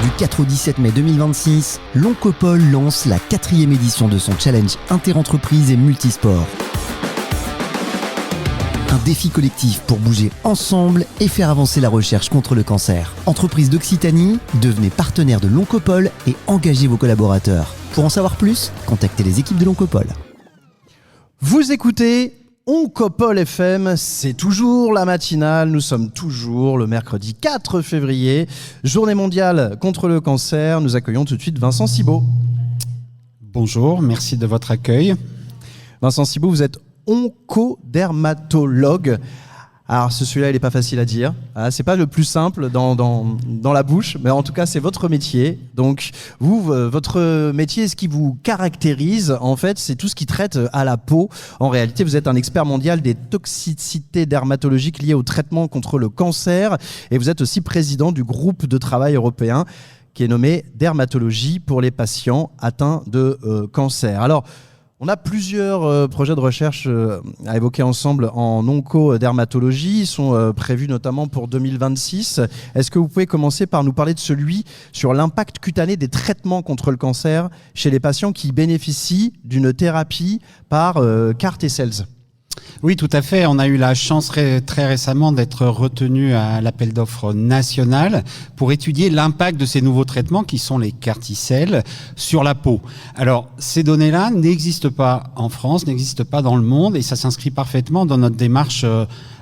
Du 4 au 17 mai 2026, l'Oncopole lance la 4e édition de son challenge interentreprise et multisport. Un défi collectif pour bouger ensemble et faire avancer la recherche contre le cancer. Entreprises d'Occitanie, devenez partenaire de l'Oncopole et engagez vos collaborateurs. Pour en savoir plus, contactez les équipes de l'Oncopole. Vous écoutez Oncopole FM, c'est toujours la matinale, nous sommes toujours le mercredi 4 février, journée mondiale contre le cancer. Nous accueillons tout de suite Vincent Cibaud. Bonjour, merci de votre accueil. Vincent Cibaud, vous êtes oncodermatologue. Alors celui-là, il n'est pas facile à dire. C'est pas le plus simple dans la bouche, mais en tout cas, c'est votre métier. Donc, vous, votre métier, ce qui vous caractérise, en fait, c'est tout ce qui traite à la peau. En réalité, vous êtes un expert mondial des toxicités dermatologiques liées au traitement contre le cancer. Et vous êtes aussi président du groupe de travail européen qui est nommé Dermatologie pour les patients atteints de cancer. Alors, on a plusieurs projets de recherche à évoquer ensemble en oncodermatologie. Ils sont prévus notamment pour 2026. Est-ce que vous pouvez commencer par nous parler de celui sur l'impact cutané des traitements contre le cancer chez les patients qui bénéficient d'une thérapie par CAR T-cells ? Oui, tout à fait. On a eu la chance très récemment d'être retenu à l'appel d'offres national pour étudier l'impact de ces nouveaux traitements qui sont les CAR T-cells sur la peau. Alors, ces données-là n'existent pas en France, n'existent pas dans le monde et ça s'inscrit parfaitement dans notre démarche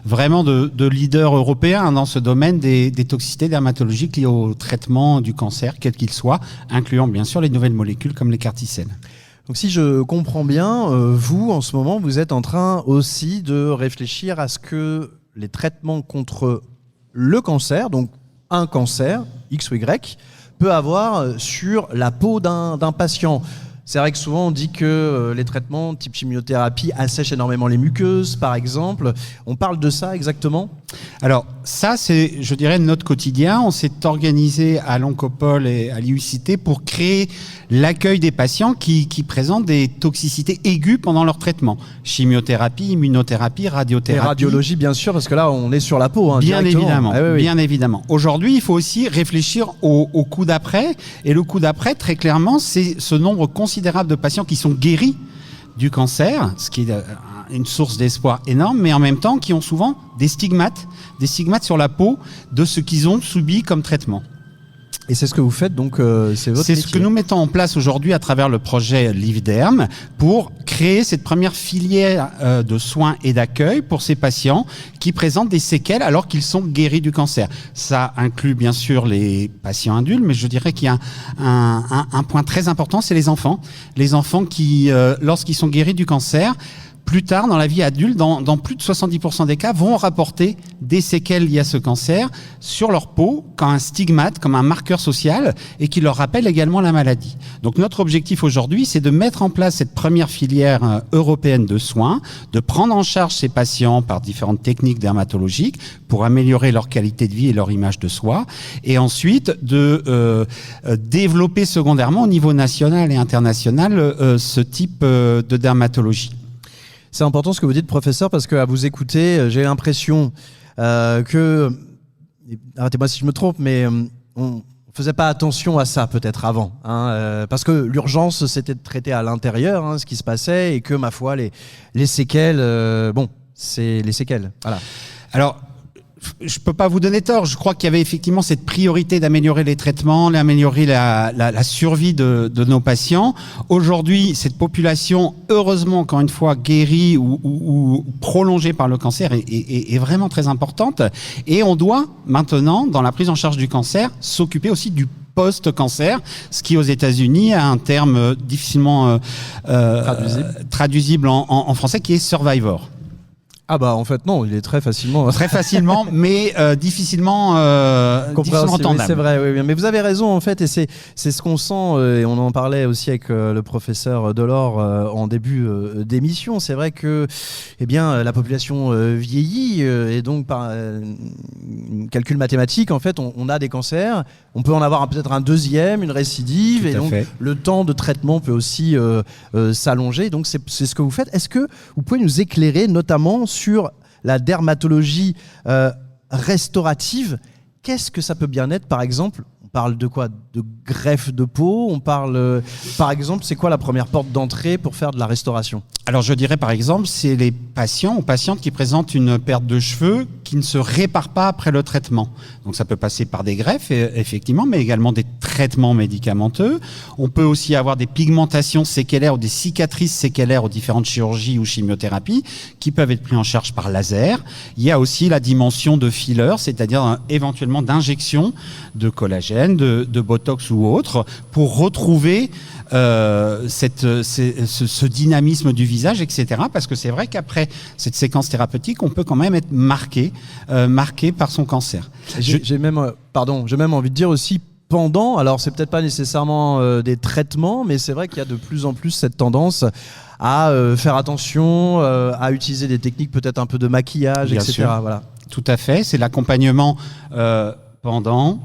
vraiment de leader européen dans ce domaine des toxicités dermatologiques liées au traitement du cancer, quel qu'il soit, incluant bien sûr les nouvelles molécules comme les CAR T-cells. Donc si je comprends bien, vous, en ce moment, vous êtes en train aussi de réfléchir à ce que les traitements contre le cancer, donc un cancer, X ou Y, peut avoir sur la peau d'un patient. C'est vrai que souvent on dit que les traitements type chimiothérapie assèchent énormément les muqueuses, par exemple. On parle de ça exactement ? Alors ça, c'est, je dirais, notre quotidien. On s'est organisé à l'Oncopole et à l'IUCT pour créer l'accueil des patients qui présentent des toxicités aiguës pendant leur traitement. Chimiothérapie, immunothérapie, radiothérapie. Et radiologie, bien sûr, parce que là, on est sur la peau. Bien évidemment, oui. Bien évidemment. Aujourd'hui, il faut aussi réfléchir au coup d'après. Et le coup d'après, très clairement, c'est ce nombre considérable de patients qui sont guéris du cancer, ce qui est une source d'espoir énorme, mais en même temps qui ont souvent des stigmates sur la peau de ce qu'ils ont subi comme traitement. Et c'est ce que vous faites, donc c'est votre métier. C'est ce que nous mettons en place aujourd'hui à travers le projet LiveDerm pour créer cette première filière de soins et d'accueil pour ces patients qui présentent des séquelles alors qu'ils sont guéris du cancer. Ça inclut bien sûr les patients adultes, mais je dirais qu'il y a un point très important, c'est les enfants. Les enfants qui, lorsqu'ils sont guéris du cancer, plus tard, dans la vie adulte, dans plus de 70% des cas, vont rapporter des séquelles liées à ce cancer sur leur peau, comme un stigmate, comme un marqueur social, et qui leur rappelle également la maladie. Donc notre objectif aujourd'hui, c'est de mettre en place cette première filière européenne de soins, de prendre en charge ces patients par différentes techniques dermatologiques pour améliorer leur qualité de vie et leur image de soi, et ensuite de développer secondairement au niveau national et international ce type de dermatologie. C'est important ce que vous dites, professeur, parce qu'à vous écouter, j'ai l'impression que, arrêtez-moi si je me trompe, mais on ne faisait pas attention à ça peut-être avant. Parce que l'urgence, c'était de traiter à l'intérieur ce qui se passait et que, ma foi, les séquelles, c'est les séquelles. Voilà. Alors, je peux pas vous donner tort. Je crois qu'il y avait effectivement cette priorité d'améliorer les traitements, d'améliorer la survie de nos patients. Aujourd'hui, cette population, heureusement, encore une fois, guérie ou prolongée par le cancer est vraiment très importante. Et on doit maintenant, dans la prise en charge du cancer, s'occuper aussi du post-cancer, ce qui aux États-Unis a un terme difficilement traduisible en français qui est survivor. Ah bah en fait non, il est très facilement... Très facilement, mais difficilement entendable. Oui, c'est vrai, oui. Mais vous avez raison en fait, et c'est ce qu'on sent, et on en parlait aussi avec le professeur Delors en début d'émission. C'est vrai que la population vieillit, et donc par calcul mathématique, en fait, on a des cancers, on peut en avoir peut-être un deuxième, une récidive, Tout et donc fait. le temps de traitement peut aussi s'allonger. Donc c'est ce que vous faites. Est-ce que vous pouvez nous éclairer notamment sur la dermatologie restaurative qu'est-ce que ça peut bien être, par exemple? On parle de quoi? De greffe de peau? On parle, par exemple, c'est quoi la première porte d'entrée pour faire de la restauration? Alors je dirais par exemple, c'est les patients ou patientes qui présentent une perte de cheveux qui ne se répare pas après le traitement. Donc ça peut passer par des greffes, effectivement, mais également des traitements médicamenteux. On peut aussi avoir des pigmentations séquelaires ou des cicatrices séquelaires aux différentes chirurgies ou chimiothérapies qui peuvent être prises en charge par laser. Il y a aussi la dimension de filler, c'est-à-dire éventuellement d'injection de collagène, de botox ou autre, pour retrouver ce dynamisme du visage, etc. Parce que c'est vrai qu'après cette séquence thérapeutique, on peut quand même être marqué par son cancer. J'ai même envie de dire aussi pendant, alors c'est peut-être pas nécessairement des traitements, mais c'est vrai qu'il y a de plus en plus cette tendance à faire attention, à utiliser des techniques peut-être un peu de maquillage, Bien etc. sûr. Voilà. Tout à fait, c'est l'accompagnement pendant,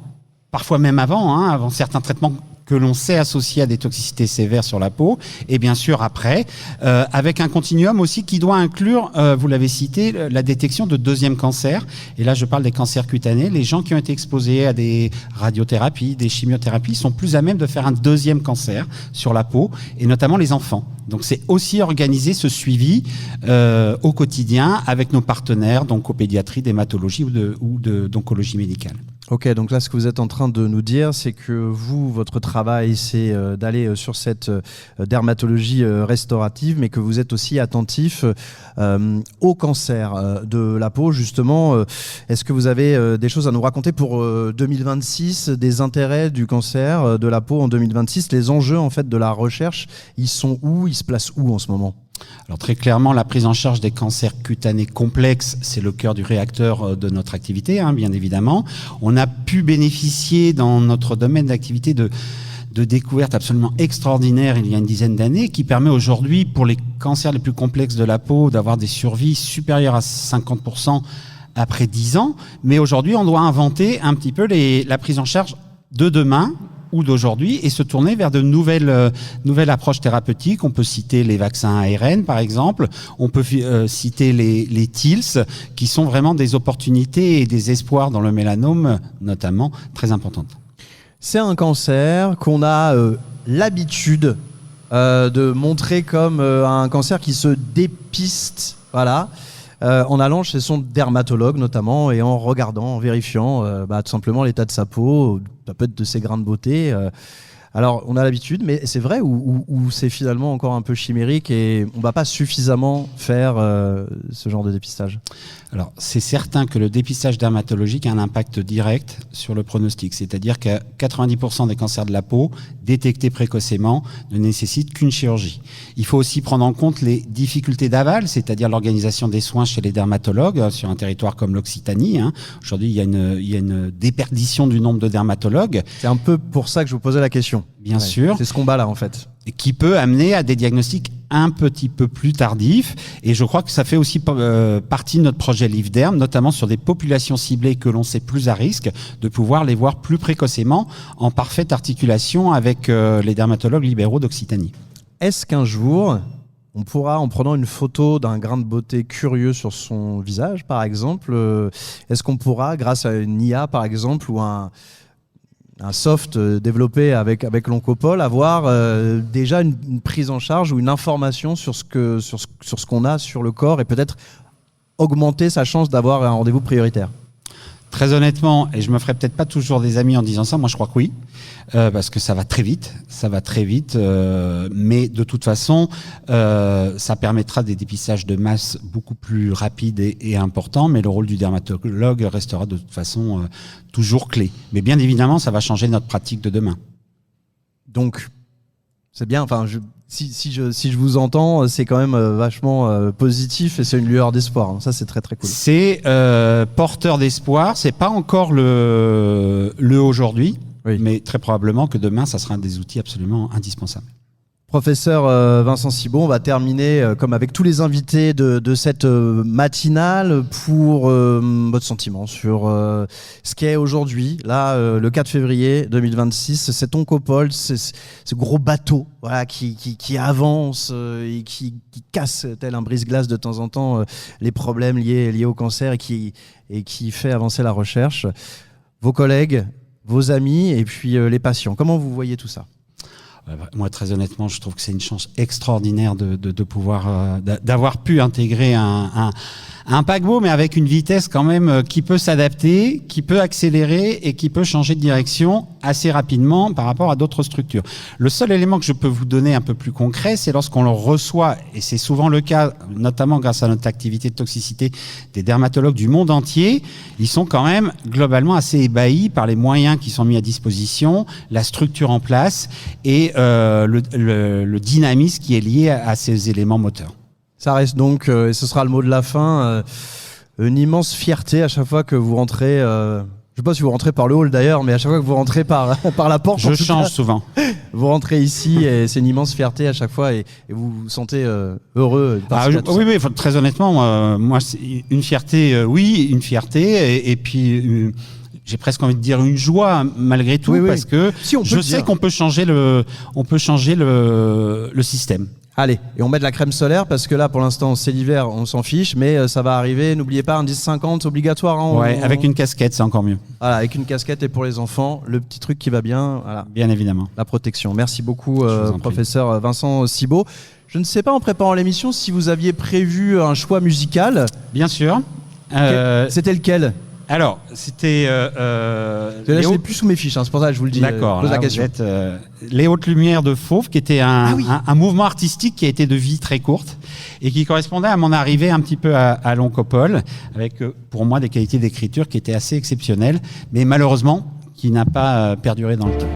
parfois même avant certains traitements que l'on sait associer à des toxicités sévères sur la peau, et bien sûr après, avec un continuum aussi qui doit inclure, vous l'avez cité, la détection de deuxièmes cancers. Et là, je parle des cancers cutanés. Les gens qui ont été exposés à des radiothérapies, des chimiothérapies, sont plus à même de faire un deuxième cancer sur la peau, et notamment les enfants. Donc c'est aussi organiser ce suivi au quotidien avec nos partenaires d'oncopédiatrie, d'hématologie ou d'oncologie médicale. Ok, donc là, ce que vous êtes en train de nous dire, c'est que vous, votre travail, c'est d'aller sur cette dermatologie restaurative, mais que vous êtes aussi attentif au cancer de la peau. Justement, est-ce que vous avez des choses à nous raconter pour 2026, des intérêts du cancer de la peau en 2026? Les enjeux en fait de la recherche, ils sont où? Ils se placent où en ce moment? Alors très clairement, la prise en charge des cancers cutanés complexes, c'est le cœur du réacteur de notre activité, bien évidemment. On a pu bénéficier dans notre domaine d'activité de découvertes absolument extraordinaires il y a une dizaine d'années, qui permet aujourd'hui, pour les cancers les plus complexes de la peau, d'avoir des survies supérieures à 50% après 10 ans. Mais aujourd'hui, on doit inventer un petit peu la prise en charge de demain ou d'aujourd'hui et se tourner vers de nouvelles approches thérapeutiques. On peut citer les vaccins ARN, par exemple. On peut citer les TILS, qui sont vraiment des opportunités et des espoirs dans le mélanome, notamment, très importantes. C'est un cancer qu'on a l'habitude de montrer comme un cancer qui se dépiste, voilà, en allant chez son dermatologue notamment et en regardant, en vérifiant tout simplement l'état de sa peau, ça peut être de ses grains de beauté. Alors on a l'habitude, mais c'est vrai ou c'est finalement encore un peu chimérique et on ne va pas suffisamment faire ce genre de dépistage? Alors, c'est certain que le dépistage dermatologique a un impact direct sur le pronostic. C'est-à-dire que 90% des cancers de la peau, détectés précocement, ne nécessitent qu'une chirurgie. Il faut aussi prendre en compte les difficultés d'aval, c'est-à-dire l'organisation des soins chez les dermatologues sur un territoire comme l'Occitanie. Aujourd'hui, il y a une déperdition du nombre de dermatologues. C'est un peu pour ça que je vous posais la question. Bien sûr. C'est ce combat-là, en fait. Qui peut amener à des diagnostics un petit peu plus tardifs. Et je crois que ça fait aussi partie de notre projet LivDerm, notamment sur des populations ciblées que l'on sait plus à risque, de pouvoir les voir plus précocement en parfaite articulation avec les dermatologues libéraux d'Occitanie. Est-ce qu'un jour, on pourra, en prenant une photo d'un grain de beauté curieux sur son visage, par exemple, est-ce qu'on pourra, grâce à une IA, par exemple, ou un soft développé avec l'Oncopole, avoir déjà une prise en charge ou une information sur ce qu'on a sur le corps et peut-être augmenter sa chance d'avoir un rendez-vous prioritaire? Très honnêtement, et je me ferai peut-être pas toujours des amis en disant ça, moi je crois que oui, parce que ça va très vite, mais de toute façon, ça permettra des dépistages de masse beaucoup plus rapides et importants, mais le rôle du dermatologue restera de toute façon toujours clé. Mais bien évidemment, ça va changer notre pratique de demain. Donc, c'est bien, enfin, si je vous entends, c'est quand même vachement positif et c'est une lueur d'espoir. Ça, c'est très très cool. C'est porteur d'espoir. C'est pas encore le aujourd'hui, oui, mais très probablement que demain, ça sera un des outils absolument indispensables. Professeur Vincent Cibot, on va terminer comme avec tous les invités de cette matinale pour votre sentiment sur ce qu'est aujourd'hui, là, le 4 février 2026, cet Oncopole, ce gros bateau, voilà, qui avance et qui casse tel un brise-glace de temps en temps les problèmes liés au cancer et qui fait avancer la recherche. vos collègues, vos amis et puis les patients. Comment vous voyez tout ça ? Moi, très honnêtement, je trouve que c'est une chance extraordinaire de pouvoir, d'avoir pu intégrer un paquebot, mais avec une vitesse quand même qui peut s'adapter, qui peut accélérer et qui peut changer de direction assez rapidement par rapport à d'autres structures. Le seul élément que je peux vous donner un peu plus concret, c'est lorsqu'on le reçoit, et c'est souvent le cas, notamment grâce à notre activité de toxicité des dermatologues du monde entier, ils sont quand même globalement assez ébahis par les moyens qui sont mis à disposition, la structure en place et le dynamisme qui est lié à ces éléments moteurs. Ça reste donc, et ce sera le mot de la fin, une immense fierté à chaque fois que vous rentrez. Je ne sais pas si vous rentrez par le hall d'ailleurs, mais à chaque fois que vous rentrez par la porte. Je change souvent. Vous rentrez ici et c'est une immense fierté à chaque fois et vous vous sentez heureux. Oui, très honnêtement, moi, c'est une fierté, oui, une fierté, et puis. J'ai presque envie de dire une joie malgré tout, parce que je sais qu'on peut changer le système. Allez, et on met de la crème solaire parce que là, pour l'instant, c'est l'hiver, on s'en fiche, mais ça va arriver. N'oubliez pas, un 10-50 obligatoire. Avec une casquette, c'est encore mieux. Voilà, avec une casquette et pour les enfants, le petit truc qui va bien. Voilà. Bien évidemment. La protection. Merci beaucoup, professeur Vincent Cibaud. Je ne sais pas, en préparant l'émission, si vous aviez prévu un choix musical. Bien sûr. C'était lequel ? Alors, c'était... je l'ai plus sous mes fiches, c'est pour ça que je vous le dis. D'accord, pose la question. Vous êtes, Les Hautes Lumières de Fauve, qui était un mouvement artistique qui a été de vie très courte et qui correspondait à mon arrivée un petit peu à l'Oncopole, avec pour moi des qualités d'écriture qui étaient assez exceptionnelles, mais malheureusement qui n'a pas perduré dans le temps.